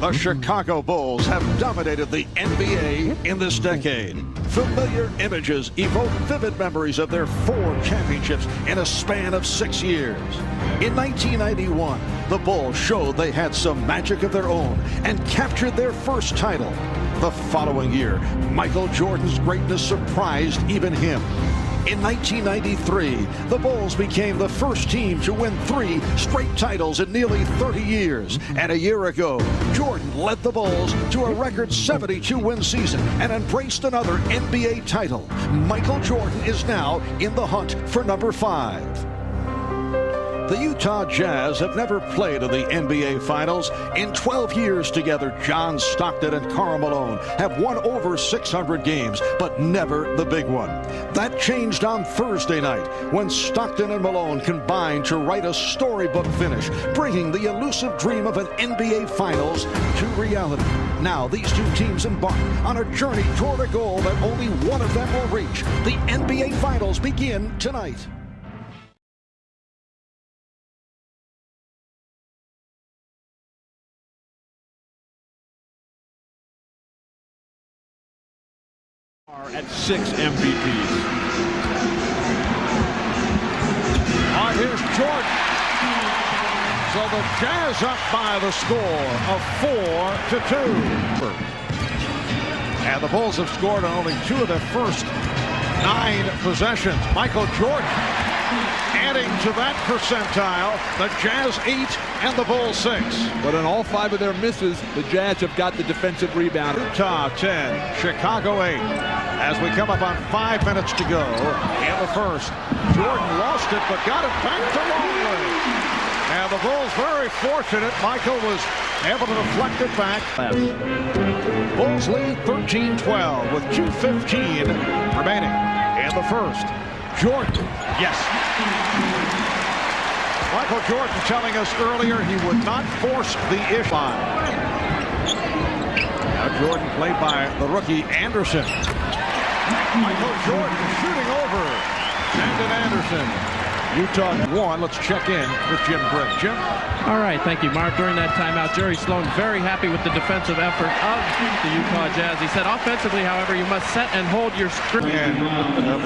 The Chicago Bulls have dominated the NBA in this decade. Familiar images evoke vivid memories of their 4 championships in a span of 6 years. In 1991, the Bulls showed they had some magic of their own and captured their first title. The following year, Michael Jordan's greatness surprised even him. In 1993, the Bulls became the first team to win 3 straight titles in nearly 30 years. And a year ago, Jordan led the Bulls to a record 72-win season and embraced another NBA title. Michael Jordan is now in the hunt for number 5. The Utah Jazz have never played in the NBA Finals. In 12 years together, John Stockton and Karl Malone have won over 600 games, but never the big one. That changed on Thursday night when Stockton and Malone combined to write a storybook finish, bringing the elusive dream of an NBA Finals to reality. Now these 2 teams embark on a journey toward a goal that only one of them will reach. The NBA Finals begin tonight. At 6 MVPs. Here's Jordan. So the Jazz up by the score of 4-2. And the Bulls have scored on only 2 of their first 9 possessions. Michael Jordan adding to that percentile. The Jazz 8 and the Bulls 6. But in all 5 of their misses, the Jazz have got the defensive rebound. Utah 10, Chicago 8. As we come up on 5 minutes to go in the first. Jordan lost it, but got it back to Longley. And the Bulls very fortunate. Michael was able to deflect it back. Bulls lead 13-12 with 2:15 remaining in the first. Jordan, yes. Michael Jordan telling us earlier he would not force the issue. Now Jordan played by the rookie Anderson. Michael Jordan shooting over Brandon Anderson. Utah 1. Let's check in with Jim Britt. Jim? All right, thank you, Mark. During that timeout, Jerry Sloan very happy with the defensive effort of the Utah Jazz. He said offensively, however, you must set and hold your script. And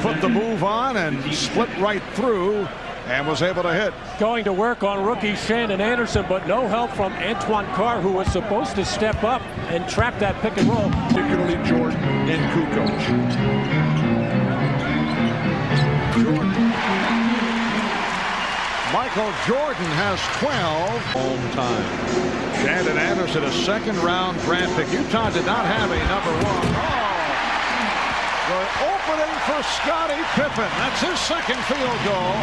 put the move on and split right through and was able to hit. Going to work on rookie Shandon Anderson, but no help from Antoine Carr, who was supposed to step up and trap that pick and roll. Particularly Jordan and Kukoc. Michael Jordan has 12 all the time. Shandon Anderson, a 2nd-round draft pick. Utah did not have a number 1. The opening for Scottie Pippen. That's his 2nd field goal.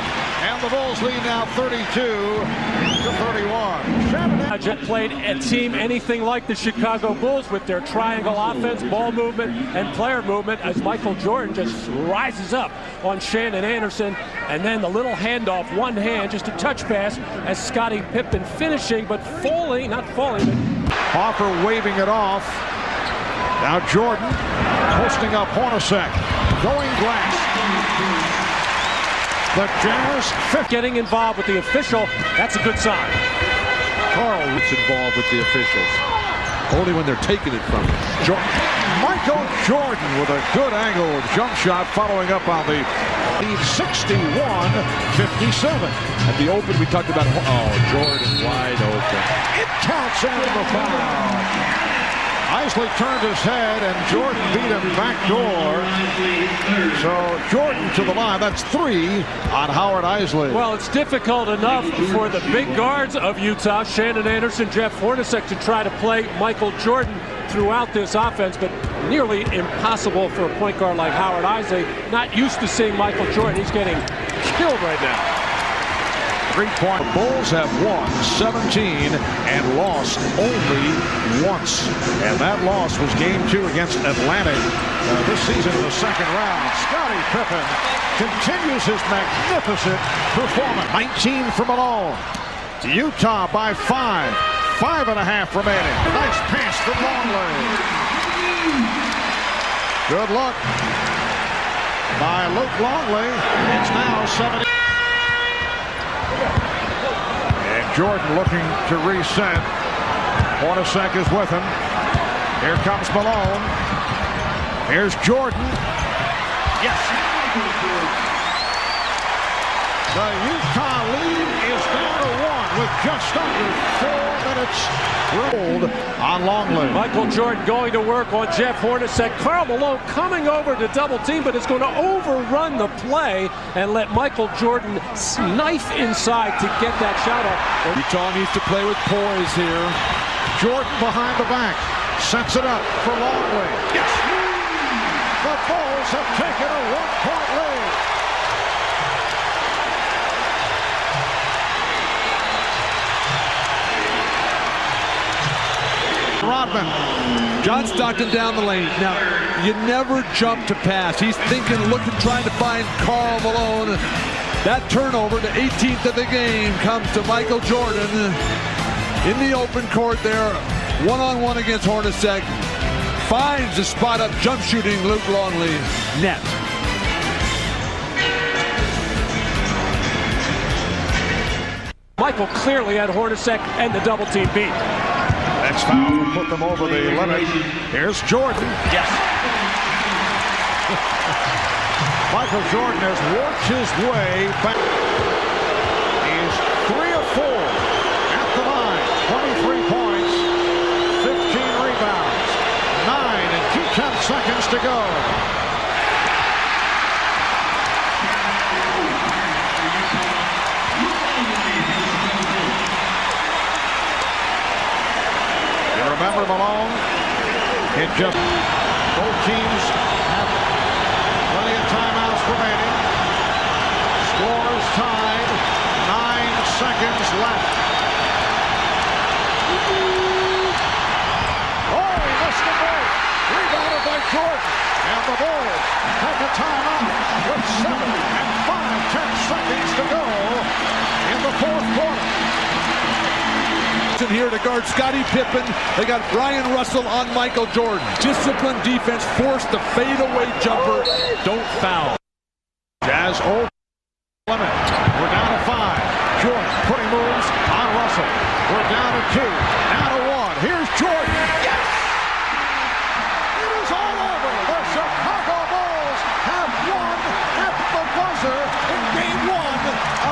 And the Bulls lead now 32-31. Jet played a team anything like the Chicago Bulls with their triangle offense, ball movement, and player movement as Michael Jordan just rises up on Shandon Anderson. And then the little handoff, one hand, just a touch pass as Scottie Pippen finishing, but falling, not falling. But Hoffer waving it off. Now Jordan posting up Hornacek. Going glass. The Jazz getting involved with the official, that's a good sign. Carl gets involved with the officials. Only when they're taking it from him. Michael Jordan with a good angle with jump shot following up on the lead 61-57. At the open, we talked about, Jordan wide open. It counts out the foul. Isley turned his head and Jordan beat him backdoor. So Jordan to the line. That's 3 on Howard Isley. Well, it's difficult enough for the big guards of Utah, Shandon Anderson, Jeff Hornacek, to try to play Michael Jordan throughout this offense, but nearly impossible for a point guard like Howard Isley. Not used to seeing Michael Jordan. He's getting killed right now. 3-point. The Bulls have won 17 and lost only once. And that loss was game 2 against Atlanta this season in the 2nd round. Scottie Pippen continues his magnificent performance. 19 for Malone. Utah by 5. 5.5 remaining. Nice pass from Longley. Good luck by Luke Longley. It's now 7. And Jordan looking to reset. Hornacek is with him. Here comes Malone. Here's Jordan. Yes. The Utah lead is down to 1 with just under 4 minutes rolled on Longley. Michael Jordan going to work on Jeff Hornacek. Karl Malone coming over to double team, but is going to overrun the play and let Michael Jordan knife inside to get that shot off. Utah needs to play with poise here. Jordan behind the back. Sets it up for Longley. Yes! The Bulls have taken a 1-point lead. Rodman. John Stockton down the lane. Now, you never jump to pass. He's thinking, looking, trying to find Karl Malone. That turnover, the 18th of the game, comes to Michael Jordan in the open court there. One-on-one against Hornacek. Finds the spot up jump shooting Luke Longley. Net. Michael clearly had Hornacek and the double team beat. Next foul will put them over the limit. Here's Jordan. Yes. Michael Jordan has worked his way back. He's 3 of 4 at the line. 23 points, 15 rebounds, 9 and 2/10 seconds to go. Remember Malone, it just, both teams have plenty of timeouts remaining. Scores tied, 9 seconds left. Oh, he missed the break. Rebounded by Jordan. And the Bulls take a timeout with 7 and 5/10 seconds to go in the fourth quarter. Here to guard Scottie Pippen. They got Brian Russell on Michael Jordan. Disciplined defense, forced the fadeaway jumper. Don't foul. Jazz old limit. We're down to 5. Jordan putting moves on Russell. We're down to 2. Now to 1. Here's Jordan. Yes! It is all over. The Chicago Bulls have won at the buzzer in game 1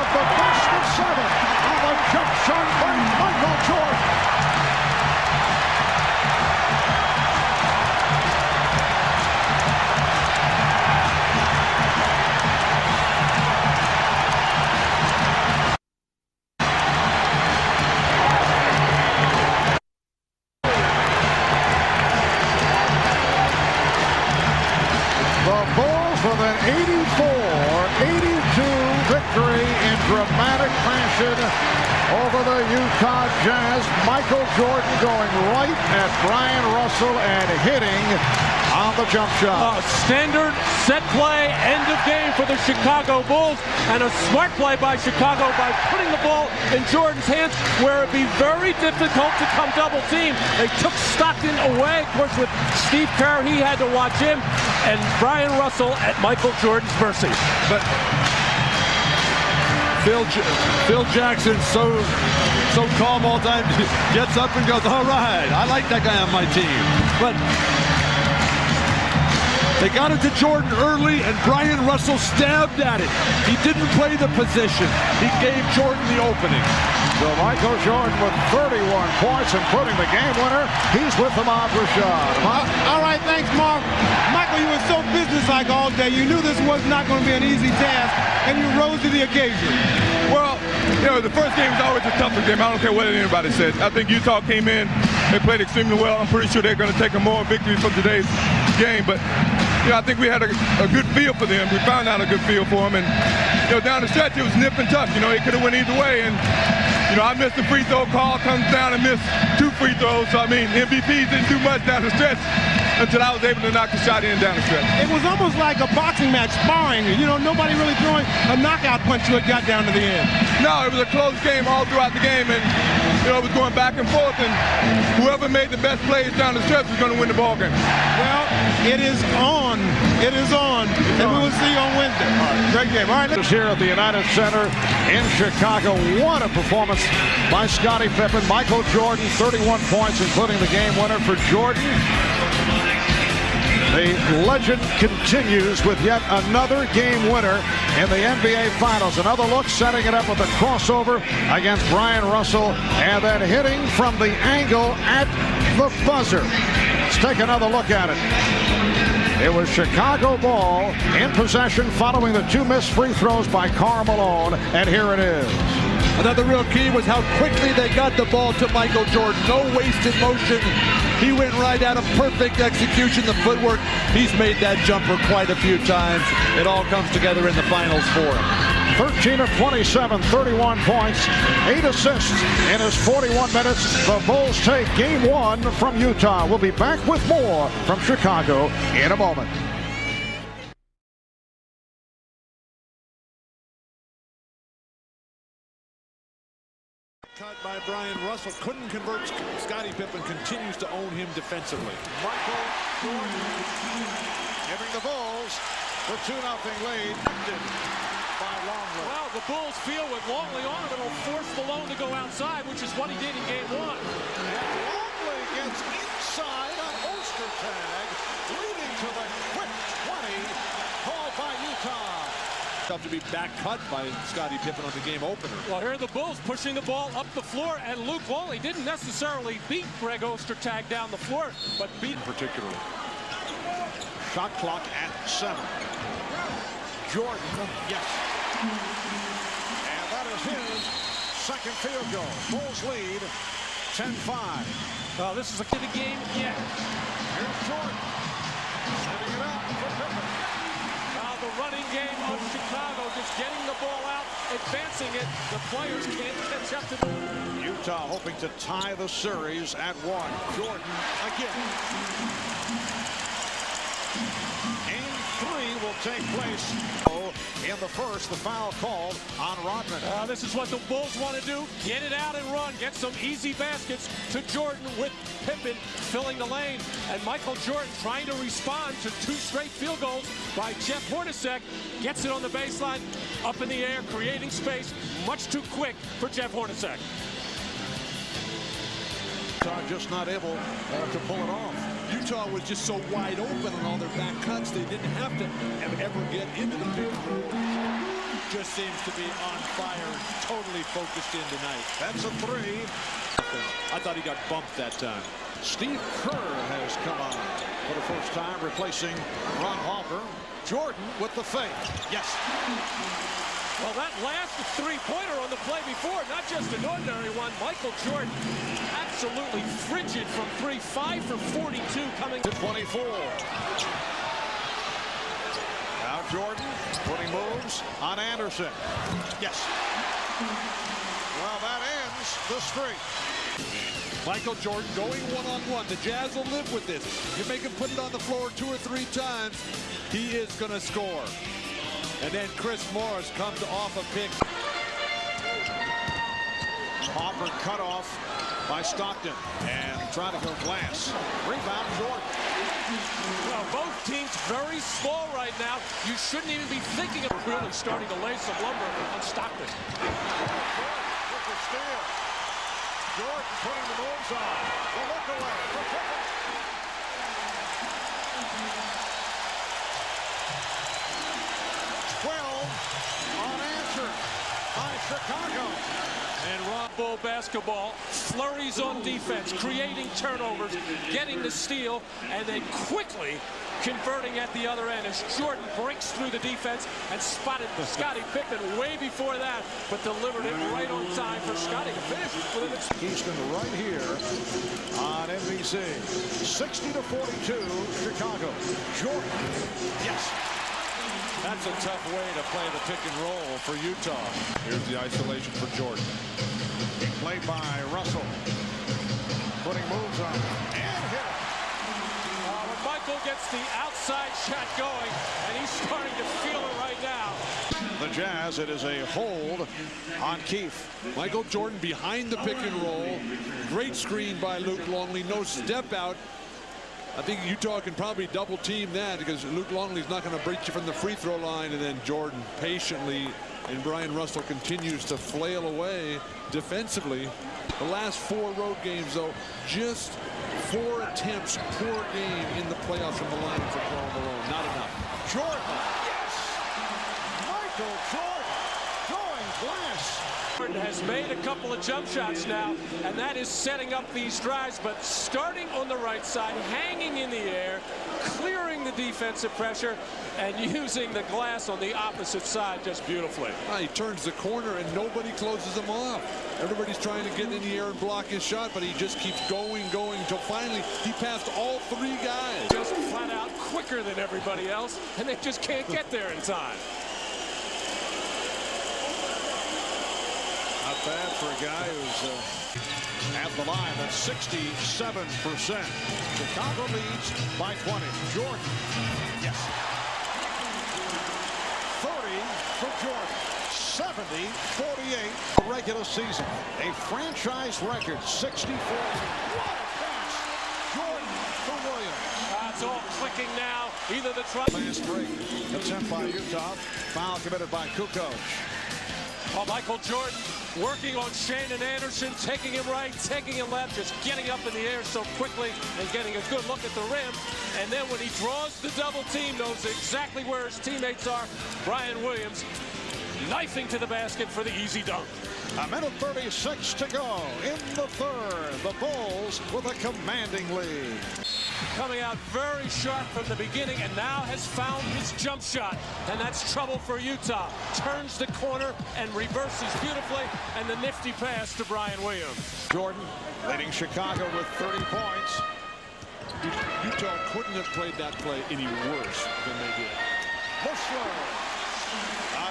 of the best of 7 on a jump shot by Michael Jordan. The Bulls with an 84-82 victory in dramatic fashion over the Utah Jazz. Michael Jordan going right at Brian Russell and hitting on the jump shot. Standard set play, end of game for the Chicago Bulls, and a smart play by Chicago by putting the ball in Jordan's hands where it'd be very difficult to come double team. They took Stockton away. Of course, with Steve Kerr, he had to watch him, and Brian Russell at Michael Jordan's mercy. But Phil Jackson, so calm all the time, gets up and goes, all right, I like that guy on my team. But they got it to Jordan early, and Brian Russell stabbed at it. He didn't play the position. He gave Jordan the opening. So Michael Jordan with 31 points, including the game winner. He's with Ahmad Rashad. All right, thanks, Mark. Michael, you were so businesslike all day. You knew this was not going to be an easy task, and you rose to the occasion. Well, you know, the first game is always a tougher game. I don't care what anybody said. I think Utah came in, they played extremely well. I'm pretty sure they're going to take a moral victory from today's game. But, you know, I think we had a good feel for them. We found out a good feel for them. And, you know, down the stretch, it was nip and tuck. You know, it could have went either way. And, you know, I missed the free throw call, comes down and missed 2 free throws. So, I mean, MVPs didn't do much down the stretch until I was able to knock the shot in down the stretch. It was almost like a boxing match, sparring. You know, nobody really throwing a knockout punch till it got down to the end. No, it was a close game all throughout the game, and, you know, it was going back and forth, and whoever made the best plays down the stretch was going to win the ball game. Well, it is on. It is on, and we will see you on Wednesday. Great game. All right, Is here at the United Center in Chicago. What a performance by Scottie Pippen. Michael Jordan, 31 points, including the game winner for Jordan. The legend continues with yet another game winner in the NBA Finals. Another look, setting it up with a crossover against Brian Russell, and then hitting from the angle at the buzzer. Let's take another look at it. It was Chicago ball in possession following the 2 missed free throws by Karl Malone, and here it is. Another real key was how quickly they got the ball to Michael Jordan. No wasted motion. He went right at him. Perfect execution, the footwork. He's made that jumper quite a few times. It all comes together in the finals for him. 13 of 27, 31 points, 8 assists in his 41 minutes. The Bulls take game 1 from Utah. We'll be back with more from Chicago in a moment. Cut by Brian Russell, couldn't convert. Scottie Pippen continues to own him defensively. Michael Jordan giving the Bulls the 2-0 lead. By Longley. Well, the Bulls feel with Longley on him, it'll force Malone to go outside, which is what he did in game 1. Longley gets inside on Ostertag, leading to the quick 20 called by Utah. To be back cut by Scottie Pippen on the game opener. Well, here are the Bulls pushing the ball up the floor, and Luke Longley didn't necessarily beat Greg Ostertag down the floor, but beat Particularly. Shot clock at 7. Jordan, yes. And that is his second field goal. Bulls lead 10-5. this is a the game yet. Here's Jordan setting it up for Pippen. The running game of Chicago, just getting the ball out, advancing it. The players can't catch up to them. Utah hoping to tie the series at 1. Jordan again. Game 3 will take place in the first. The foul called on Rodman. This is what the Bulls want to do. Get it out and run. Get some easy baskets to Jordan with Pippen filling the lane. And Michael Jordan trying to respond to 2 straight field goals by Jeff Hornacek. Gets it on the baseline, up in the air, creating space. Much too quick for Jeff Hornacek. Just not able to pull it off. Utah was just so wide open on all their back cuts, they didn't have to ever get into the pick. Just seems to be on fire, totally focused in tonight. That's a 3. I thought he got bumped that time. Steve Kerr has come on for the first time, replacing Ron Harper. Jordan with the fake. Yes. Well, that last 3-pointer on the play before, not just an ordinary one. Michael Jordan absolutely frigid from 3, 5 for 42 coming to 24. Now Jordan putting moves on Anderson. Yes. Well, that ends the streak. Michael Jordan going one-on-one. The Jazz will live with this. You make him put it on the floor 2 or 3 times, he is going to score. And then Chris Morris comes off a pick. Hopper cut off by Stockton and trying to go glass. Rebound Jordan. Well, both teams very small right now. You shouldn't even be thinking of really starting to lay some lumber on Stockton. With the steal. Jordan putting the moves on. The look away for Pippen. Unanswered by Chicago. And Ron Bull basketball, flurries on defense, creating turnovers, getting the steal, and then quickly converting at the other end as Jordan breaks through the defense and spotted Scottie Pippen way before that, but delivered it right on time for Scottie to finish with an Houston right here on NBC. 60-42, Chicago. Jordan, yes. That's a tough way to play the pick and roll for Utah. Here's the isolation for Jordan. Played by Russell. Putting moves on and hit it. When Michael gets the outside shot going, and he's starting to feel it right now. The Jazz, it is a hold on Keefe. Michael Jordan behind the pick and roll. Great screen by Luke Longley. No step out. I think Utah can probably double team that because Luke Longley's not going to break you from the free throw line, and then Jordan patiently and Brian Russell continues to flail away defensively. The last 4 road games, though, just 4 attempts per game in the playoffs from the line for Karl Malone. Not enough. Jordan, yes! Michael Jordan going glass. Jordan has made a couple of jump shots now, and that is setting up these drives, but starting on the right side, hanging in the air, clearing the defensive pressure, and using the glass on the opposite side just beautifully. He turns the corner and nobody closes him off. Everybody's trying to get in the air and block his shot, but he just keeps going until finally he passed all 3 guys. Just flat out quicker than everybody else, and they just can't get there in time. Not bad for a guy who's at the line. That's 67%. Chicago leads by 20. Jordan. Yes. 30 for Jordan. 70-48 regular season. A franchise record 64. What a pass. Jordan for Williams. It's all clicking now. Either the try. Fast break. Attempt by Utah. Foul committed by Kukoc. Michael Jordan working on Shannon Anderson, taking him right, taking him left, just getting up in the air so quickly and getting a good look at the rim. And then when he draws the double team, knows exactly where his teammates are. Brian Williams knifing to the basket for the easy dunk. A minute 36 to go in the third. The Bulls with a commanding lead. Coming out very sharp from the beginning and now has found his jump shot. And that's trouble for Utah. Turns the corner and reverses beautifully. And the nifty pass to Brian Williams. Jordan leading Chicago with 30 points. Utah couldn't have played that play any worse than they did. Mushler.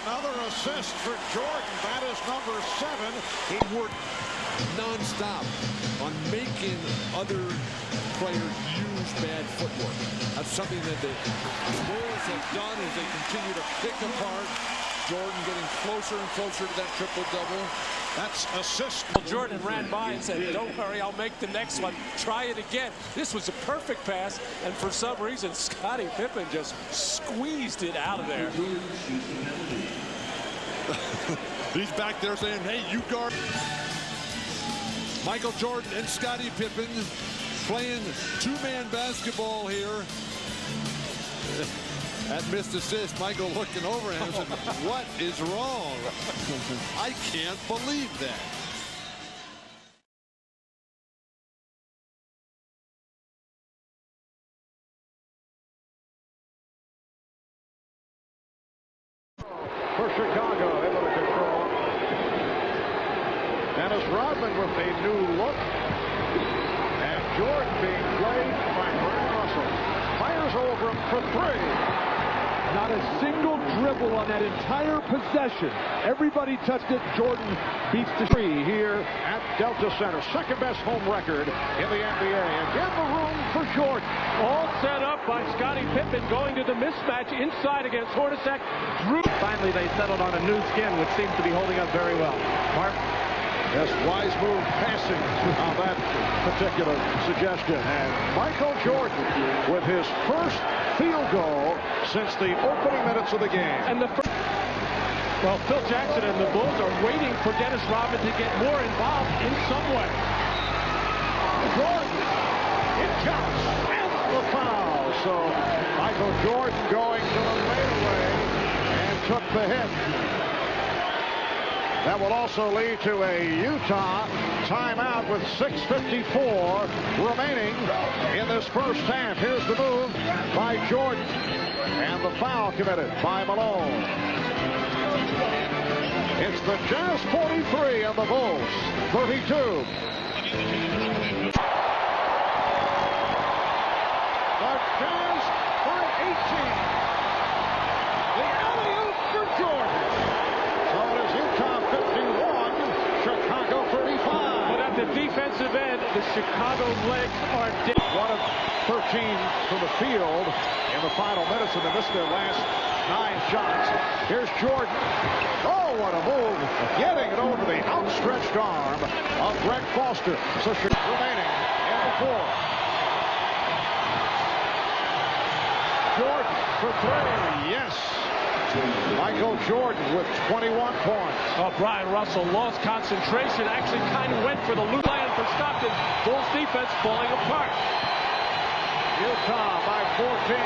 Another assist for Jordan. That is number 7. He worked non-stop on making other players use bad footwork. That's something that the Bulls have done as they continue to pick apart. Jordan getting closer and closer to that triple-double. That's assist. Jordan ran by and said, don't worry, I'll make the next one. Try it again. This was a perfect pass, and for some reason, Scottie Pippen just squeezed it out of there. He's back there saying, hey, you guard. Michael Jordan and Scottie Pippen playing 2-man basketball here. That missed assist, Michael looking over at him and said, what is wrong? I can't believe that. For Chicago, able to control. Dennis Rodman with a new look. And Jordan being played by Brian Russell. Fires over him for 3. Not a single dribble on that entire possession. Everybody touched it. Jordan beats the 3 here at Delta Center. Second best home record in the NBA. Again, the room for Jordan. All set up by Scottie Pippen going to the mismatch inside against Hornacek. Finally, they settled on a new skin, which seems to be holding up very well. Mark. Yes, wise move passing on that particular suggestion. And Michael Jordan with his first field goal since the opening minutes of the game. And well, Phil Jackson and the Bulls are waiting for Dennis Rodman to get more involved in some way. Jordan, it counts, and the foul. So Michael Jordan going to the fadeaway and took the hit. That will also lead to a Utah timeout with 6:54 remaining in this first half. Here's the move by Jordan and the foul committed by Malone. It's the Jazz 43 and the Bulls 32. The Jazz by 18. The alley-oop for Jordan. So it is Utah 51, Chicago 35. But at the defensive end, the Chicago legs are dead. 1 of 13 from the field in the final minutes, and they missed their last 9 shots. Here's Jordan. Oh, what a move. Getting it over the outstretched arm of Greg Foster. So remaining in the fourth. Jordan for three. Yes. Michael Jordan with 21 points. Oh, Brian Russell lost concentration. Actually kind of went for the loop land for Stockton. Bulls defense falling apart. Utah by 14.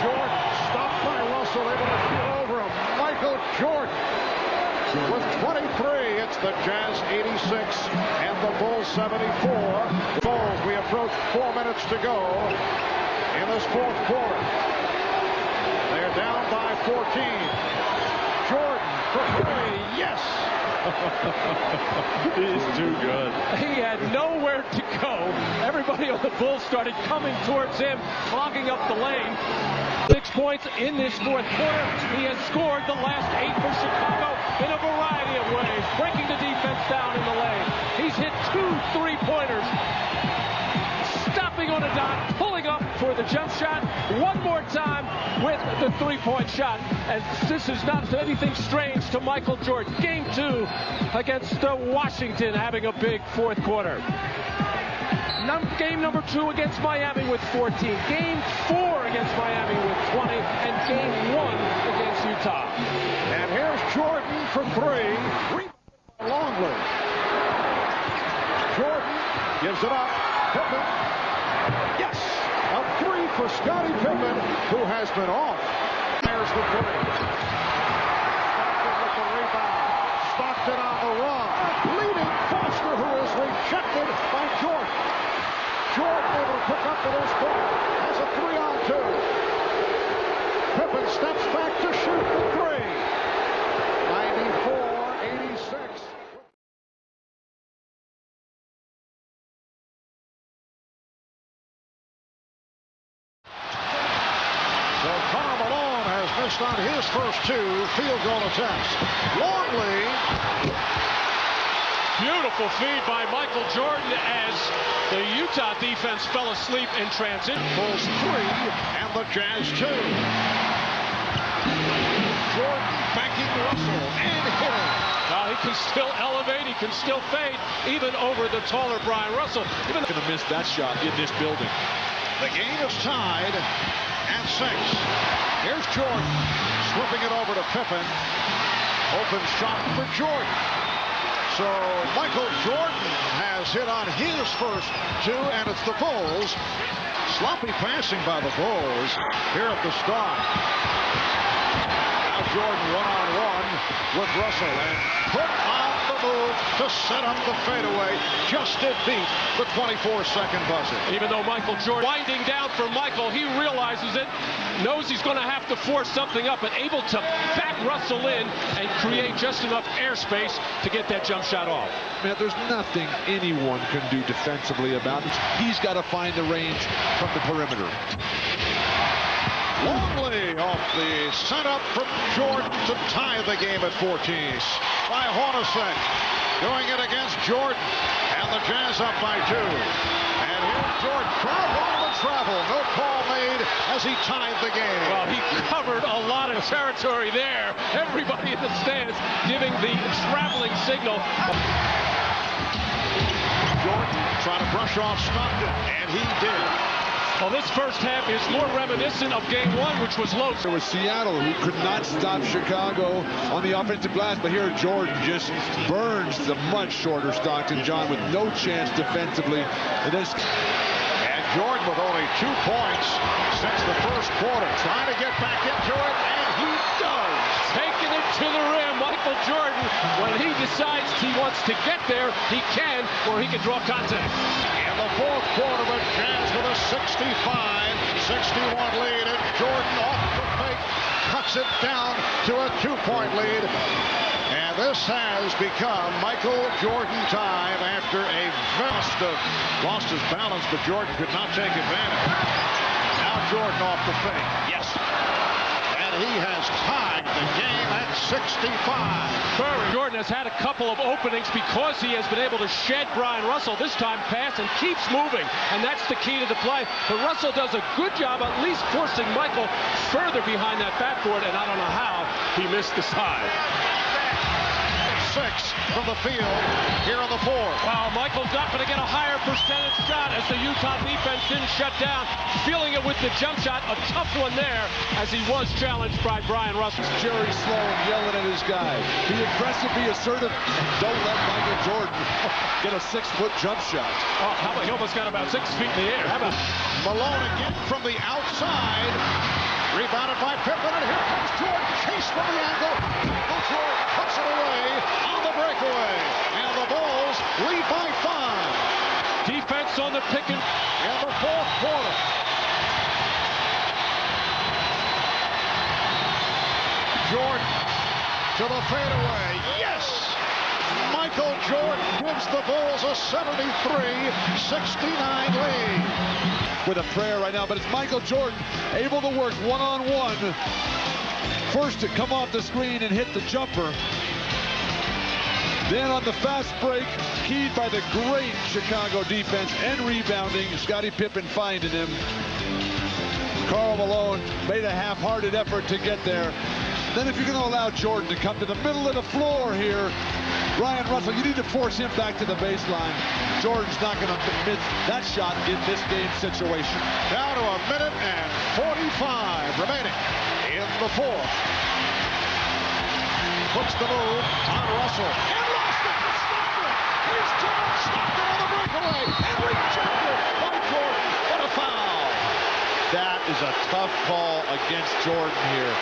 Jordan stopped by Russell, able to get over him. Michael Jordan with 23. It's the Jazz 86 and the Bulls 74. Bulls, we approach 4 minutes to go in this fourth quarter. They're down by 14. Jordan for three. Yes. He's too good. He had nowhere to go. Everybody on the Bulls started coming towards him, clogging up the lane. 6 points in this fourth quarter. He has scored the last 8 for Chicago in a variety of ways, breaking the defense down in the lane. He's hit 2 3-pointers. Stopping on a dot, pulling up for the jump shot one more time with the 3-point shot. And this is not anything strange to Michael Jordan. Game 2 against Washington, having a big fourth quarter. Game number 2 against Miami with 14. Game 4 against Miami with 20. And game 1 against Utah. And here's Jordan for three. Longley. Jordan gives it up. Pippen. Yes! A three for Scottie Pippen, who has been off. There's the three. Stockton with the rebound. Stockton on the run. Leading Foster, who is rejected by Jordan. Jordan able to pick up the loose ball. Has a 3-on-2. Pippen steps back to shoot the three. 94-86. So Karl Malone has missed on his first 2 field goal attempts. Longley. Beautiful feed by Michael Jordan as the Utah defense fell asleep in transit. Bulls 3 and the Jazz 2. Jordan backing Russell and hitting. He can still elevate, he can still fade, even over the taller Brian Russell. Even Going to miss that shot in this building. The game is tied at 6. Here's Jordan slipping it over to Pippen. Open shot for Jordan. So Michael Jordan has hit on his first 2, and it's the Bulls. Sloppy passing by the Bulls here at the start. Now Jordan one-on-one with Russell and put on the move to set up the fadeaway. Just did beat the 24-second buzzer. Even though Michael Jordan winding down for Michael, he realizes it, knows he's going to have to force something up, and able to back Russell in and create just enough airspace to get that jump shot off. Man, there's nothing anyone can do defensively about it. He's got to find the range from the perimeter. Longley off the setup from Jordan to tie the game at 14 by Hornacek. Doing it against Jordan, and the Jazz up by 2. And here's Jordan. Crowd on the travel. No call made as he tied the game. Well, he covered a lot of territory there. Everybody in the stands giving the traveling signal. Jordan trying to brush off Stockton, and he did. Well, this first half is more reminiscent of game 1, which was low. There was Seattle, who could not stop Chicago on the offensive glass, but here Jordan just burns the much shorter Stockton, John, with no chance defensively. And Jordan with only 2 points since the first quarter, trying to get back into it, and he does. Taking it to the rim, Michael Jordan, when he decides he wants to get there, he can, or he can draw contact. In the fourth quarter, the Jazz with a 65-61 lead, and Jordan off the fake cuts it down to a 2-point lead. And this has become Michael Jordan time after a lost his balance, but Jordan could not take advantage. Now Jordan off the fake. Yes. And he has tied the game at 65. Jordan has had a couple of openings because he has been able to shed Brian Russell. This time pass and keeps moving, and that's the key to the play. But Russell does a good job at least forcing Michael further behind that backboard, and I don't know how he missed the side. from the field here on the fourth. Well, Michael's not going to get a higher percentage shot as the Utah defense didn't shut down. Feeling it with the jump shot, a tough one there as he was challenged by Brian Russell. Jerry Sloan yelling at his guy. Be aggressive, be assertive, and don't let Michael Jordan get a 6-foot jump shot. Oh, how about he almost got about 6 feet in the air. How about Malone again from the outside. Rebounded by Pippen, and here comes Jordan. Chase from the angle. Michael Jordan puts it away on the breakaway. And the Bulls lead by 5. Defense on the pick and in the fourth quarter. Jordan to the fadeaway. Yes! Michael Jordan gives the Bulls a 73-69 lead. With a prayer right now, but it's Michael Jordan able to work one-on-one. First to come off the screen and hit the jumper. Then on the fast break, keyed by the great Chicago defense and rebounding, Scottie Pippen finding him. Karl Malone made a half-hearted effort to get there. Then if you're going to allow Jordan to come to the middle of the floor here, Brian Russell, you need to force him back to the baseline. Jordan's not going to miss that shot in this game situation. Down to a minute and 45 remaining in the fourth. Puts the move on Russell. And lost it to Stockton. Here's John Stockton on the breakaway. And rejected by Jordan. What a foul. That is a tough call against Jordan here.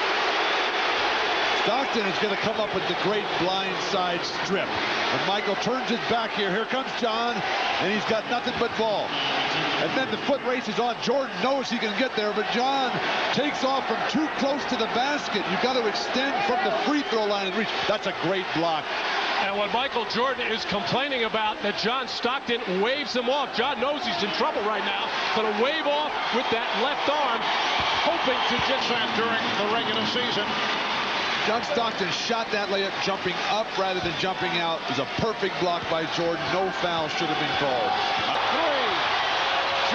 Stockton is going to come up with the great blind side strip. And Michael turns his back here. Here comes John, and he's got nothing but ball. And then the foot race is on. Jordan knows he can get there, but John takes off from too close to the basket. You've got to extend from the free throw line and reach. That's a great block. And what Michael Jordan is complaining about, that John Stockton waves him off. John knows he's in trouble right now. Going to wave off with that left arm, hoping to just that during the regular season. John Stockton shot that layup jumping up rather than jumping out. It was a perfect block by Jordan. No foul should have been called. A three.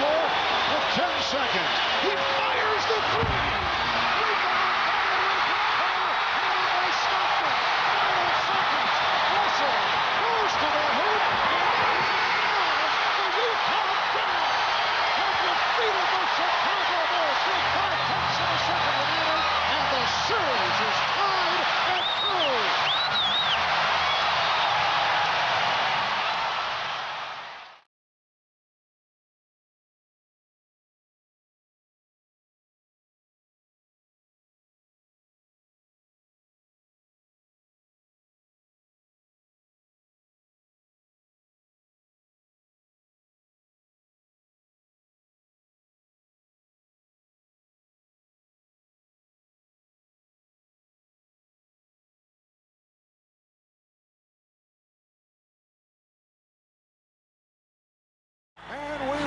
Jordan with 10 seconds. He fires the three. Russell goes to the hoop. And the Utah Jazz have defeated the Chicago Bulls with 5 tenths of a second remaining. And the series is tied at 2.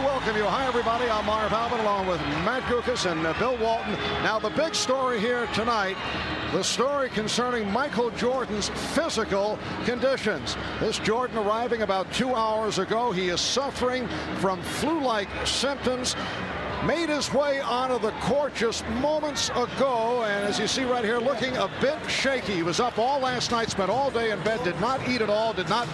Welcome you. Hi, everybody. I'm Marv Albin along with Matt Guokas and Bill Walton. Now, the big story here tonight, the story concerning Michael Jordan's physical conditions. This Jordan arriving about 2 hours ago. He is suffering from flu-like symptoms. Made his way onto the court just moments ago, and as you see right here, looking a bit shaky. He was up all last night, spent all day in bed, did not eat at all, did not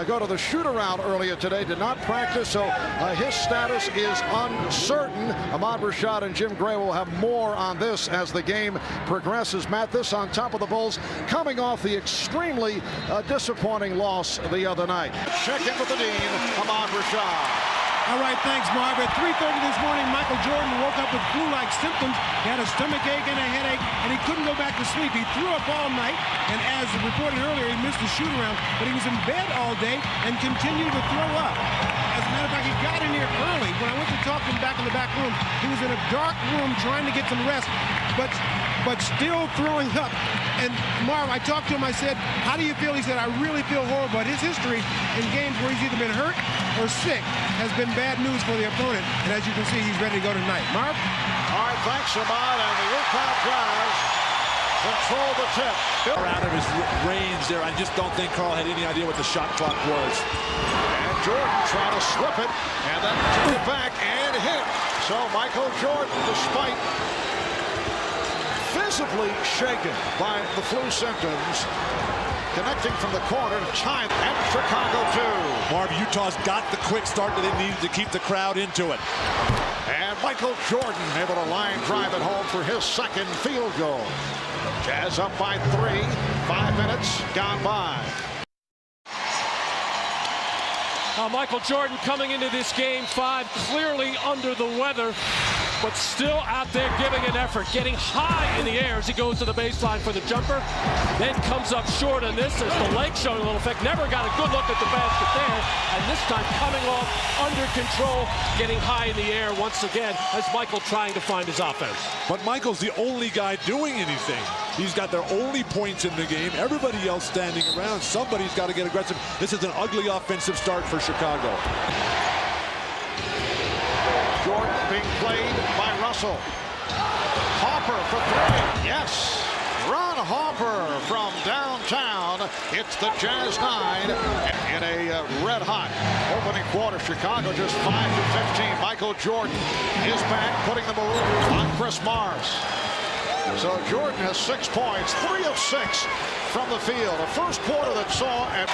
go to the shoot-around earlier today, did not practice, so his status is uncertain. Ahmad Rashad and Jim Gray will have more on this as the game progresses. Matt, this on top of the Bulls coming off the extremely disappointing loss the other night. Check in with the Dean, Ahmad Rashad. All right, thanks, Marv. At 3:30 this morning, Michael Jordan woke up with flu-like symptoms. He had a stomach ache and a headache, and he couldn't go back to sleep. He threw up all night, and as reported earlier, he missed the shoot-around, but he was in bed all day and continued to throw up. As a matter of fact, he got in here early. When I went to talk to him back in the back room, he was in a dark room trying to get some rest, but still throwing up. And Marv, I talked to him, I said, how do you feel? He said, I really feel horrible. But his history in games where he's either been hurt or sick has been bad news for the opponent. And as you can see, he's ready to go tonight. Marv? All right, thanks, Ahmad. And the Utah Jazz control the tip. Out of his range there. I just don't think Karl had any idea what the shot clock was. And Jordan trying to slip it, and then took it back and hit. So Michael Jordan, despite visibly shaken by the flu symptoms, connecting from the corner to tie at Chicago 2. Marv, Utah's got the quick start that they needed to keep the crowd into it. And Michael Jordan able to line drive it home for his second field goal. Jazz up by 3. 5 minutes gone by. Michael Jordan coming into this game 5 clearly under the weather, but still out there giving an effort, getting high in the air as he goes to the baseline for the jumper, then comes up short on this as the leg showing a little effect. Never got a good look at the basket there, and this time coming off under control, getting high in the air once again as Michael trying to find his offense. But Michael's the only guy doing anything. He's got their only points in the game. Everybody else standing around. Somebody's got to get aggressive. This is an ugly offensive start for Chicago. Jordan being played by Russell. Harper for 3. Yes. Ron Harper from downtown. It's the Jazz 9 in a red-hot opening quarter. Chicago just 5-15. Michael Jordan is back, putting the move on Chris Morris. So Jordan has 6 points, 3 of 6 from the field. A first quarter that saw at...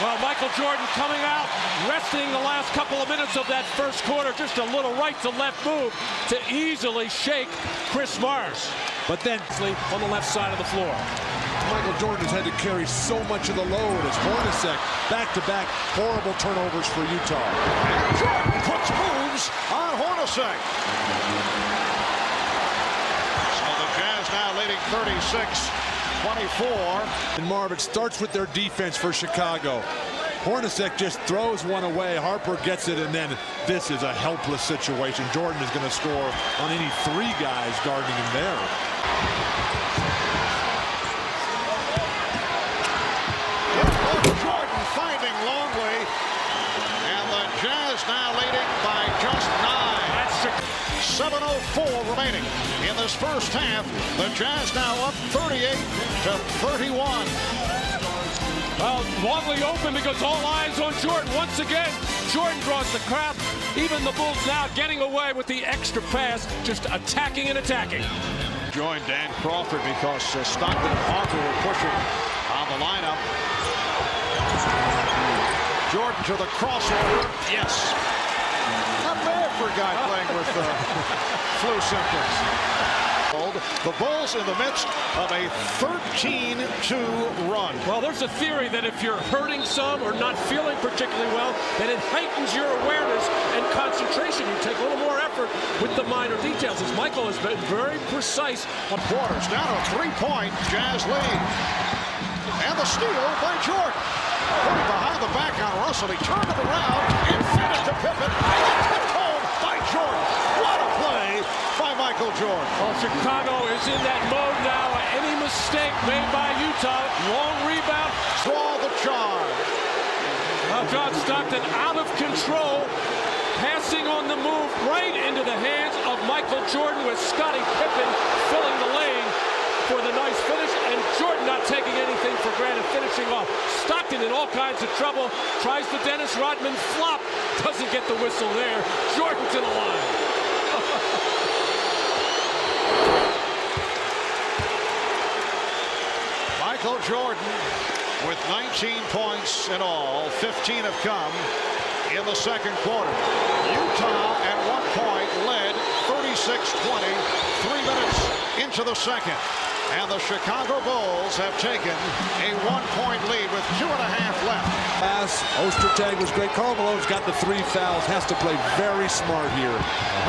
Well, Michael Jordan coming out, resting the last couple of minutes of that first quarter. Just a little right to left move to easily shake Chris Morris. But then on the left side of the floor. Michael Jordan has had to carry so much of the load as Hornacek back-to-back horrible turnovers for Utah. And Jordan puts moves on Hornacek. So the Jazz now leading 36-24. And Marv, it starts with their defense for Chicago. Hornacek just throws one away. Harper gets it, and then this is a helpless situation. Jordan is going to score on any 3 guys guarding him there. Jordan finding Longley, and the Jazz now leading by just 9. 7:04 remaining in this first half. The Jazz now up 38-31. Well, Longley open because all eyes on Jordan. Once again, Jordan draws the crowd. Even the Bulls now getting away with the extra pass, just attacking and attacking. Join Dan Crawford because Stockton and Harper were pushing on the lineup. Jordan to the crossover. Yes. Not bad for a guy playing with flu symptoms. The Bulls in the midst of a 13-2 run. Well, there's a theory that if you're hurting some or not feeling particularly well, then it heightens your awareness and concentration. You take a little more effort with the minor details, as Michael has been very precise on quarters. Down to a 3-point Jazz lead. And the steal by Jordan. Putting behind the back on Russell. He turned it around and fed it to Pippen. And tipped home by Jordan. What a play by Michael Jordan. Well, Chicago is in that mode now. Any mistake made by Utah, long rebound. Draw the charge. Well, John Stockton out of control. Passing on the move right into the hands of Michael Jordan with Scottie Pippen filling the lane for the nice finish, and Jordan not taking anything for granted, finishing off. Stockton in all kinds of trouble, tries the Dennis Rodman flop, doesn't get the whistle there. Jordan to the line. Michael Jordan with 19 points in all. 15 have come in the second quarter. Utah at one point led 36-20, 3 minutes into the second. And the Chicago Bulls have taken a 1-point lead with 2.5 left. Pass, Ostertag was great. Karl Malone's got the 3 fouls, has to play very smart here.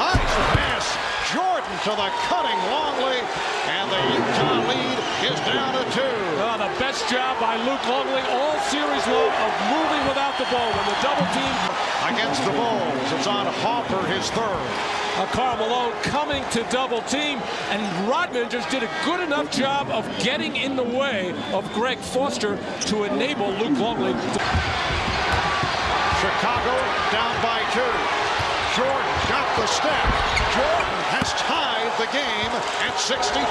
Nice pass. Jordan to the cutting Longley, and the Utah lead is down to 2. Oh, the best job by Luke Longley all series long of moving without the ball. When the double team against the Bulls, it's on Harper, his 3rd. Karl Malone coming to double team, and Rodman just did a good enough job of getting in the way of Greg Foster to enable Luke Longley. Chicago down by 2. Jordan got the step. Jordan has tied the game at 63.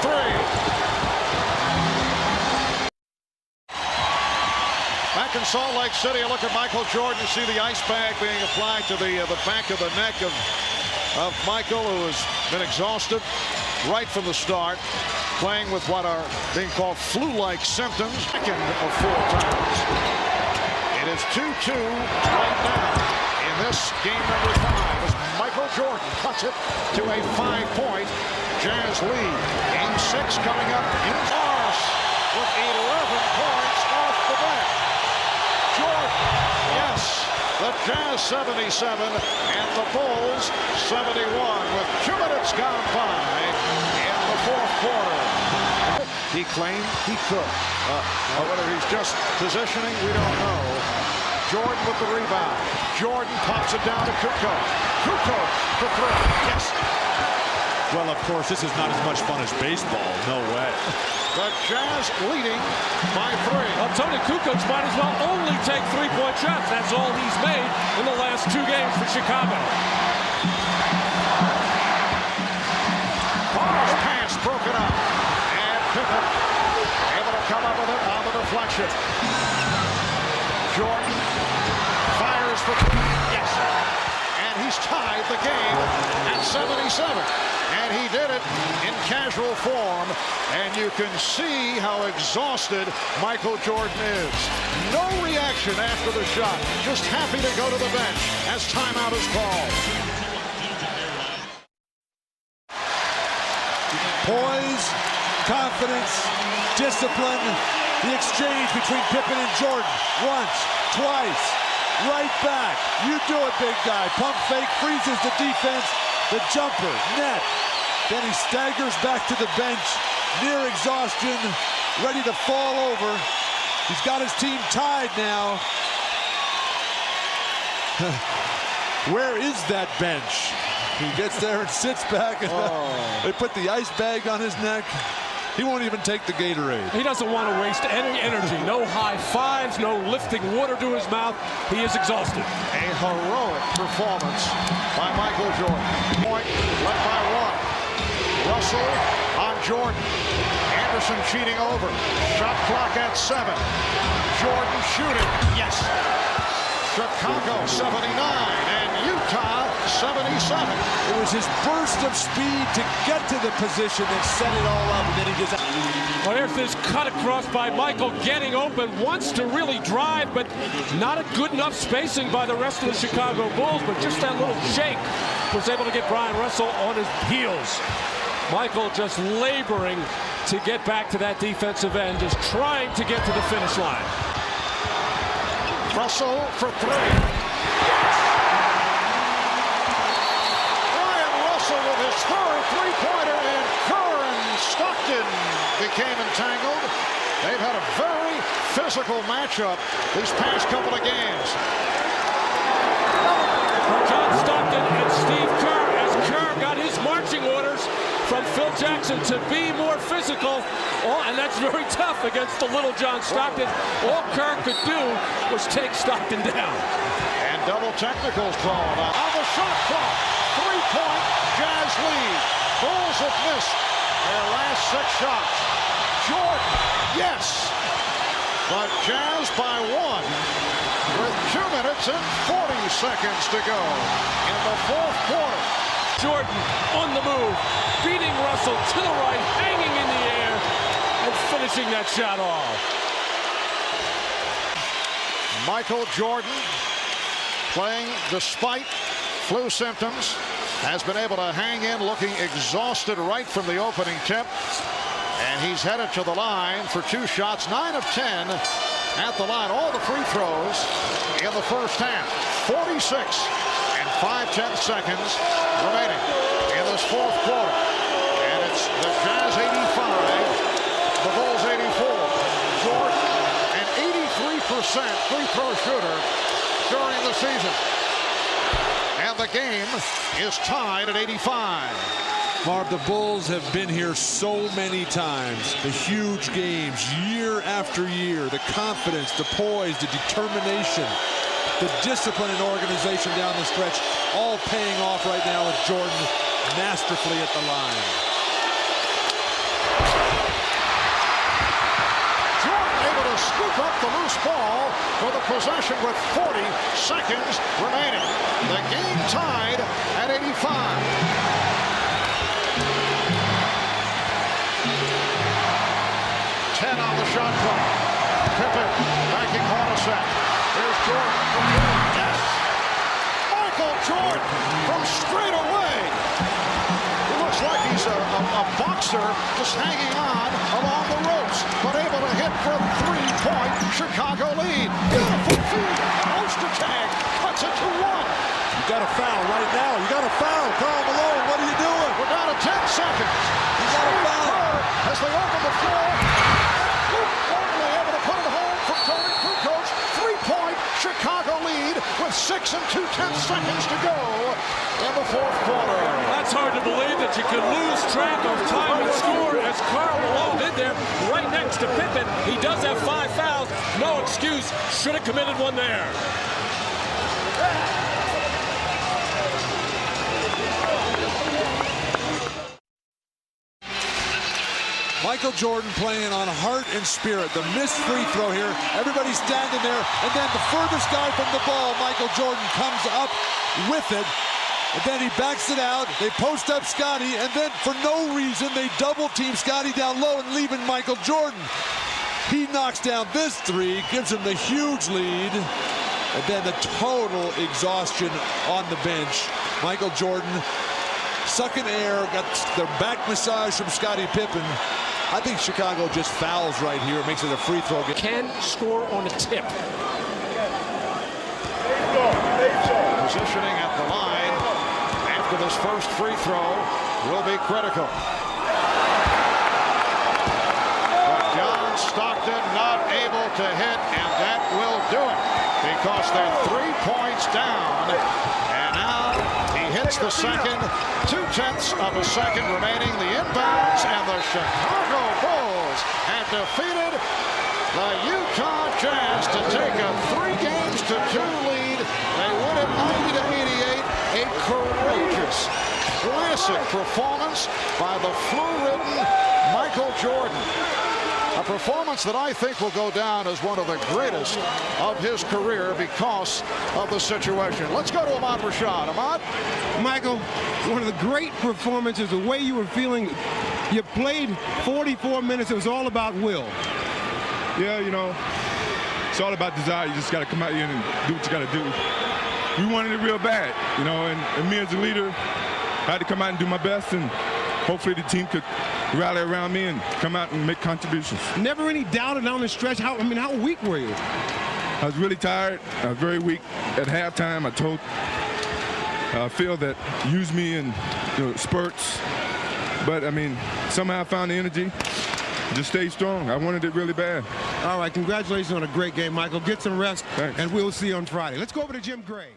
Back in Salt Lake City, a look at Michael Jordan. You see the ice bag being applied to the back of the neck of Michael, who has been exhausted right from the start. playing with what are being called flu-like symptoms. Second of 4 times. It is 2-2 right now in this game number 5 as Michael Jordan cuts it to a 5-point Jazz lead. Game 6 coming up in Mars with 11 points off the bench. Jordan, yes, the Jazz 77 and the Bulls 71 with 2 minutes gone by in the 4th quarter. He claimed he could. Whether he's just positioning, we don't know. Jordan with the rebound. Jordan pops it down to Kukoc. Kukoc for 3. Yes. Well, of course, this is not as much fun as baseball. No way. The Jazz leading by 3. Well, Tony Kukoc might as well only take 3-point shots. That's all he's made in the last 2 games for Chicago. Paul's pass broken up. And Pippen able to come up with it on the deflection. Jordan fires for 3. Yes. And he's tied the game at 77. And he did it in casual form. And you can see how exhausted Michael Jordan is. No reaction after the shot. Just happy to go to the bench as timeout is called. Poise, confidence, discipline. The exchange between Pippen and Jordan. Once, twice, right back. You do it, big guy. Pump fake, freezes the defense. The jumper, net. Then he staggers back to the bench, near exhaustion, ready to fall over. He's got his team tied now. Where is that bench? He gets there and sits back, and they put the ice bag on his neck. He won't even take the Gatorade. He doesn't want to waste any energy. No high fives, no lifting water to his mouth. He is exhausted. A heroic performance by Michael Jordan. Point led by 1. Russell on Jordan. Anderson cheating over. Shot clock at 7. Jordan shooting. Yes. Chicago 79 and Utah 77. It was his burst of speed to get to the position that set it all up, and then he just... Well, there's this cut across by Michael, getting open, wants to really drive, but not a good enough spacing by the rest of the Chicago Bulls, but just that little shake was able to get Brian Russell on his heels. Michael just laboring to get back to that defensive end, just trying to get to the finish line. Russell for 3. Brian Russell with his third 3-pointer, and Kerr and Stockton became entangled. They've had a very physical matchup these past couple of games. John Stockton and Steve Kerr, as Kerr got his marching orders from Phil Jackson to be more physical, and that's very tough against the little John Stockton. All Kerr could do was take Stockton down. And double technicals called on the shot clock. 3-point Jazz lead. Bulls have missed their last 6 shots. Jordan, yes, but Jazz by 1 with 2 minutes and 40 seconds to go in the 4th quarter. Jordan on the move, beating Russell to the right, hanging in the air, and finishing that shot off. Michael Jordan, playing despite flu symptoms, has been able to hang in, looking exhausted right from the opening tip. And he's headed to the line for 2 shots, 9 of 10 at the line. All the free throws in the first half. 46 and 5/10 seconds remaining in this 4th quarter. And it's the Jazz 85, the Bulls 84. Jordan, an 83% free throw shooter during the season. And the game is tied at 85. Marv, the Bulls have been here so many times. The huge games, year after year. The confidence, the poise, the determination, the discipline and organization down the stretch, all paying off right now with Jordan masterfully at the line. Jordan able to scoop up the loose ball for the possession with 40 seconds remaining. The game tied at 85. shot clock. Pippen backing Hornacek. Here's Jordan from three. Yes! Michael Jordan from straight away. He looks like he's a boxer just hanging on along the ropes, but able to hit for a 3-point Chicago lead. Beautiful feed. Oster tag. Cuts it to 1. You got a foul right now. You got a foul. Karl Malone, what are you doing? We're down to 10 seconds. You got a foul. As they open the floor. Luke Longley able to put it home for Tony Kukoc. 3-point Chicago lead with 6 2/10 seconds to go in the fourth quarter. That's hard to believe that you can lose track of time and score as Karl Malone did there right next to Pippen. He does have 5 fouls. No excuse. Should have committed one there. Michael Jordan playing on heart and spirit. The missed free throw here. Everybody's standing there. And then the furthest guy from the ball, Michael Jordan, comes up with it. And then he backs it out. They post up Scotty. And then for no reason, they double team Scotty down low and leaving Michael Jordan. He knocks down this three, gives him the huge lead. And then the total exhaustion on the bench. Michael Jordan sucking air, got the back massage from Scottie Pippen. I think Chicago just fouls right here, makes it a free throw. Can score on a tip. Positioning at the line after this first free throw will be critical. But John Stockton not able to hit, and that will do it because they're 3 points down. And now he hits the second. 2/10 of a second remaining. The inbounds, and the Chicago Bulls have defeated the Utah Jazz to take a 3-2 lead. They win it 90-88. A courageous, classic performance by the flu-ridden Michael Jordan. A performance that I think will go down as one of the greatest of his career because of the situation. Let's go to Ahmad Rashad. Ahmad? Michael, one of the great performances, the way you were feeling. You played 44 minutes. It was all about will. Yeah, you know, it's all about desire. You just got to come out here and do what you got to do. We wanted it real bad, you know, and me as a leader, I had to come out and do my best, and hopefully the team could rally around me and come out and make contributions. Never any doubt down the stretch. How weak were you? I was really tired. I was very weak. At halftime, I told Phil that use me in spurts. But, I mean, somehow I found the energy. Just stay strong. I wanted it really bad. All right, congratulations on a great game, Michael. Get some rest, Thanks. And we'll see you on Friday. Let's go over to Jim Gray.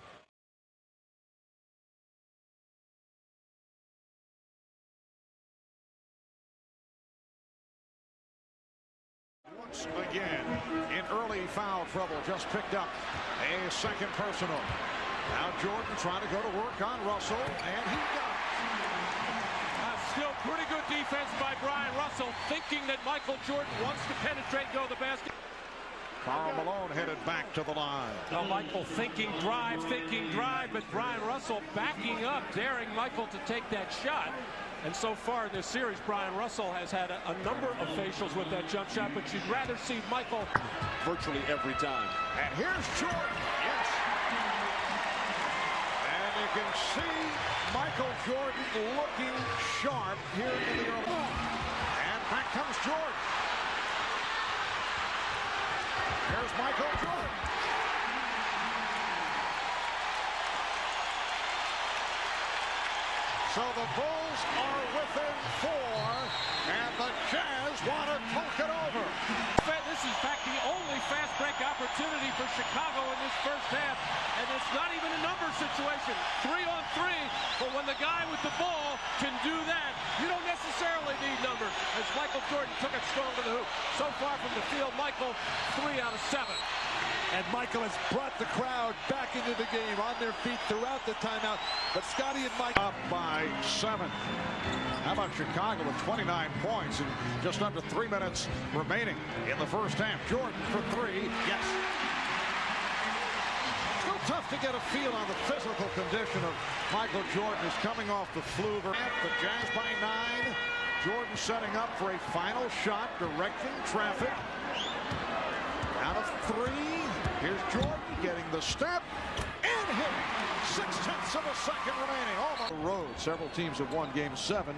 Once again, in early foul trouble, just picked up a second personal. Now Jordan trying to go to work on Russell, and he got it. Still pretty good defense by Brian Russell, thinking that Michael Jordan wants to penetrate and go to the basket. Karl Malone headed back to the line. Now Michael thinking drive, but Brian Russell backing up, daring Michael to take that shot. And so far in this series, Brian Russell has had a number of facials with that jump shot, but you'd rather see Michael virtually every time. And here's Jordan. Yes. And you can see Michael Jordan looking sharp here in the early. And back comes Jordan. Here's Michael Jordan. So the Bulls are within 4, and the Jazz want to talk it over. This is, in fact, the only fast break opportunity for Chicago in this first half, and it's not even a number situation. 3-on-3, but when the guy with the ball can do that, you don't necessarily need numbers, as Michael Jordan took it strong to the hoop. So far from the field, Michael, 3 out of 7. And Michael has brought the crowd back into the game on their feet throughout the timeout. But Scotty and Mike up by 7. How about Chicago with 29 points and just under 3 minutes remaining in the first half? Jordan for 3. Yes. Still tough to get a feel on the physical condition of Michael Jordan. He's coming off the flu. The Jazz by 9. Jordan setting up for a final shot, directing traffic. the step and hit. 0.6 of a second remaining. On the road. Several teams have won Game 7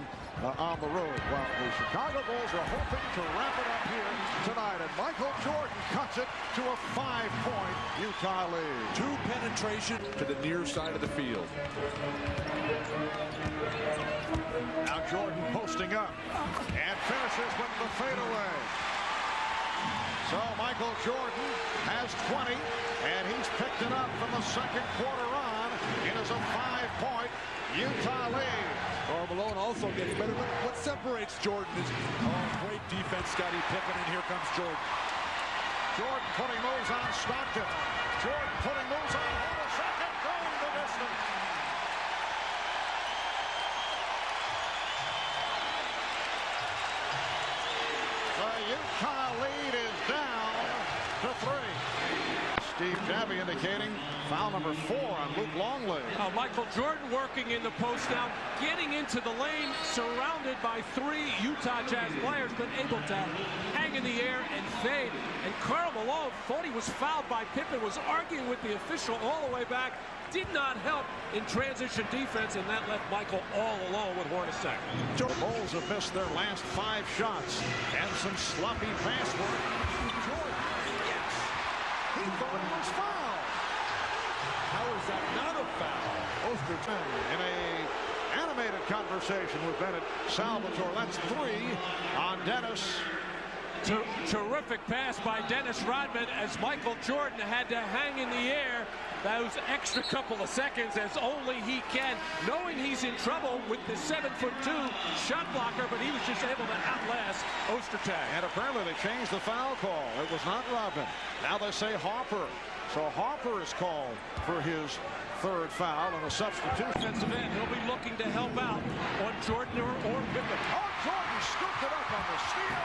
on the road. While the Chicago Bulls are hoping to wrap it up here tonight. And Michael Jordan cuts it to a 5-point Utah lead. 2 penetration to the near side of the field. Now Jordan posting up and finishes with the fadeaway. So Michael Jordan has 20, and he's picked it up from the second quarter on. It is a 5-point Utah lead. Karl Malone also getting better. What separates Jordan is great defense, Scottie Pippen, and here comes Jordan. Jordan putting moves on Stockton. Jordan putting moves on Hornacek, going the distance. The Utah lead is down to 3. Steve Javie indicating foul number 4 on Luke Longley. Michael Jordan working in the post now, getting into the lane, surrounded by 3 Utah Jazz players, but able to hang in the air and fade. And Karl Malone thought he was fouled by Pippen, was arguing with the official all the way back, did not help in transition defense, and that left Michael all alone with Hornacek. The Bulls have missed their last 5 shots and some sloppy pass work. Jordan, yes, he thought he was fouled. How is that not a foul? Ostertag in a animated conversation with Bennett Salvatore. That's 3 on Dennis. Terrific pass by Dennis Rodman as Michael Jordan had to hang in the air those extra couple of seconds as only he can, knowing he's in trouble with the 7'2" shot blocker, but he was just able to outlast Ostertag. And apparently they changed the foul call. It was not Rodman. Now they say Harper. So Harper is called for his 3rd foul and a substitution. Defensive end, he'll be looking to help out on Jordan or Pippen. Oh, Jordan scooped it up on the steal.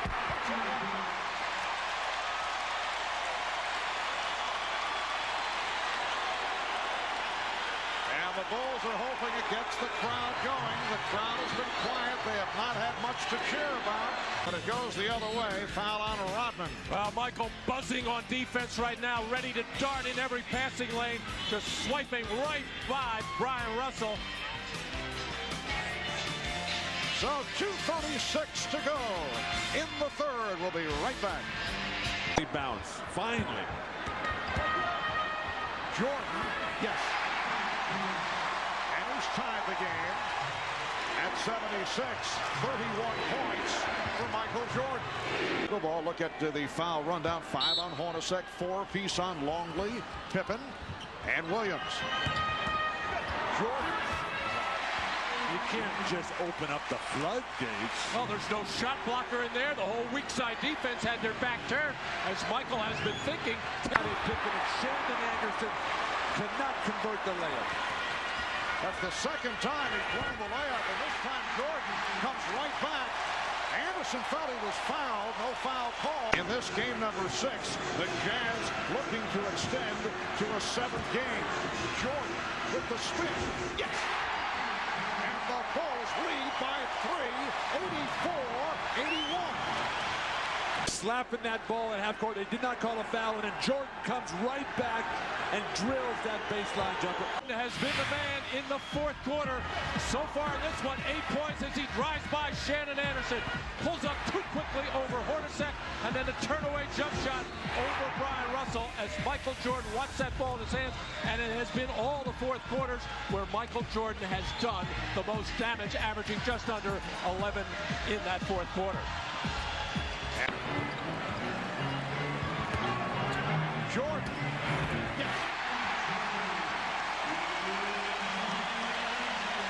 And the Bulls are hoping it gets the crowd going. The crowd has been quiet. They have not had much to cheer about. But it goes the other way. Foul on Rodman. Well, Michael buzzing on defense right now, ready to dart in every passing lane, just swiping right by Brian Russell. So 2:36 to go in the 3rd. We'll be right back. Bounce, finally. Jordan, yes. And he's tied the game at 76. 31 points for Michael Jordan. The ball, look at the foul rundown. 5 on Hornacek, 4-piece on Longley, Pippen, and Williams. Jordan. You can't just open up the floodgates. Well, there's no shot blocker in there. The whole weak side defense had their back turned, as Michael has been thinking. Scottie Pippen and Shandon Anderson cannot convert the layup. That's the 2nd time he's blown the layup, and this time Jordan comes right back. Anderson felt he was fouled. No foul call. In this game number 6, the Jazz looking to extend to a 7th game. Jordan with the spin. Yes! The Bulls lead by 3, 84-81. Slapping that ball at half court. They did not call a foul, and then Jordan comes right back and drills that baseline jumper. Has been the man in the 4th quarter. So far in this one, 8 points as he drives by Shandon Anderson. Pulls up too quickly over Hornacek, and then the turnaway jump shot over Brian Russell as Michael Jordan wants that ball in his hands. And it has been all the 4th quarters where Michael Jordan has done the most damage, averaging just under 11 in that 4th quarter. Jordan. Yes.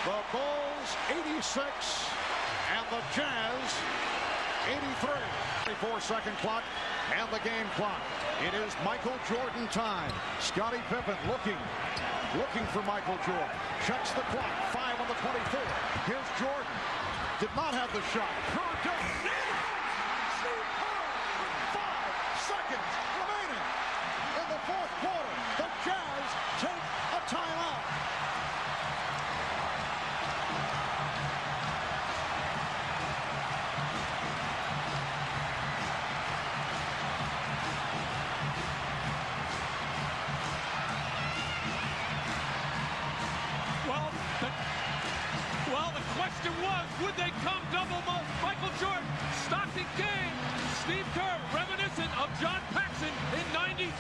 The Bulls 86 and the Jazz 83. 24-second clock and the game clock. It is Michael Jordan time. Scottie Pippen looking for Michael Jordan. Checks the clock. 5 on the 24. Here's Jordan. Did not have the shot. Jordan. 5 seconds remaining in the 4th quarter. The Jazz take a timeout. question was, would they come double Michael Jordan? Stockton game. Steve Kerr, reminiscent of John Paxson in '93.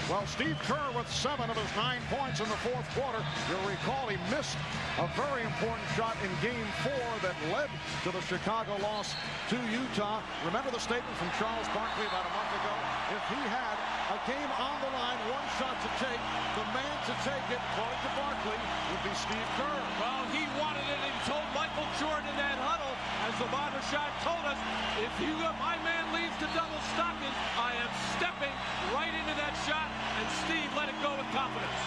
Well, Steve Kerr with 7 of his 9 points in the fourth quarter. You'll recall he missed a very important shot in Game 4 that led to the Chicago loss to Utah. Remember the statement from Charles Barkley about a month ago? If he had a game on the line, one shot to take, the man to take it, according to Barkley, would be Steve Kerr. Well, he wanted it and he told Michael Jordan in that huddle, as the Barbershop told us, if my man leaves to double Stockton, I am stepping right into that shot, and Steve let it go with confidence.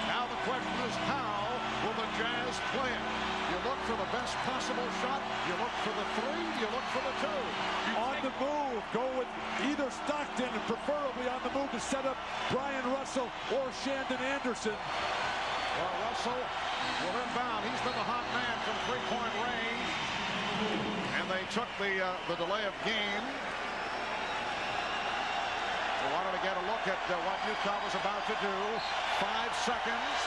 Now the question is, how will the Jazz play it? You look for the best possible shot, you look for the 3, you look for the 2. On the move, go with either Stockton, and preferably on the move to set up Brian Russell or Shandon Anderson. Well, Russell will inbound. He's been the hot man from three-point range. And they took the delay of game. They wanted to get a look at what Utah was about to do. 5 seconds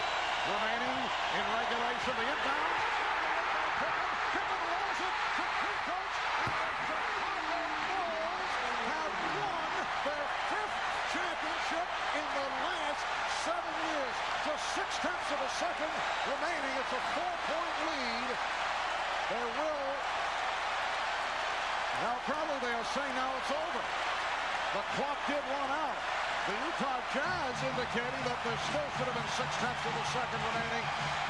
remaining in regulation. The inbound. Pippen rolls it to Kukoc. And the Chicago Bulls have won their 5th championship in the last 7 years. Just 0.6 of a second remaining. It's a 4-point lead. There will. Now probably they'll say now it's over. The clock did run out. The Utah Jazz indicating that there still should have been 0.6 of a second remaining.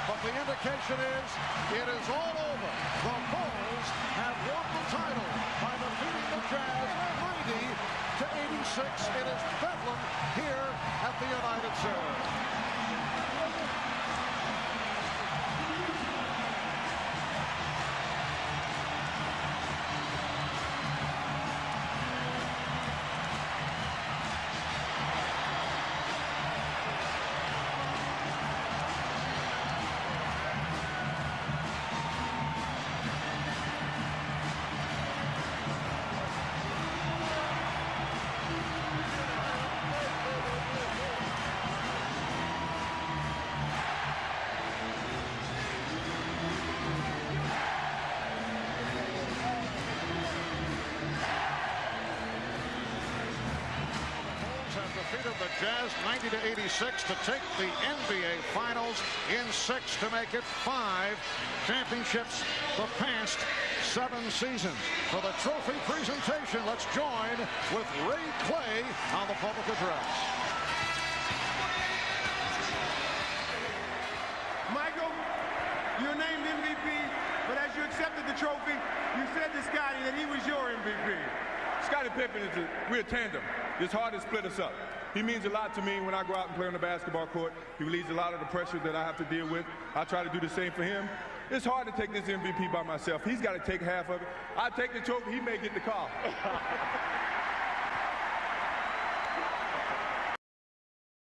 But the indication is it is all over. The Bulls have won the title by defeating the Jazz 90-86. It is Bedlam here at the United Center. Defeated the Jazz 90-86 to take the NBA Finals in 6 to make it 5 championships the past 7 seasons. For the trophy presentation, let's join with Ray Clay on the public address. Michael, you're named MVP, but as you accepted the trophy, you said to Scotty that he was your MVP. Scottie Pippen we're a tandem. It's hard to split us up. He means a lot to me when I go out and play on the basketball court. He relieves a lot of the pressure that I have to deal with. I try to do the same for him. It's hard to take this MVP by myself. He's got to take half of it. I take the trophy, he may get the call.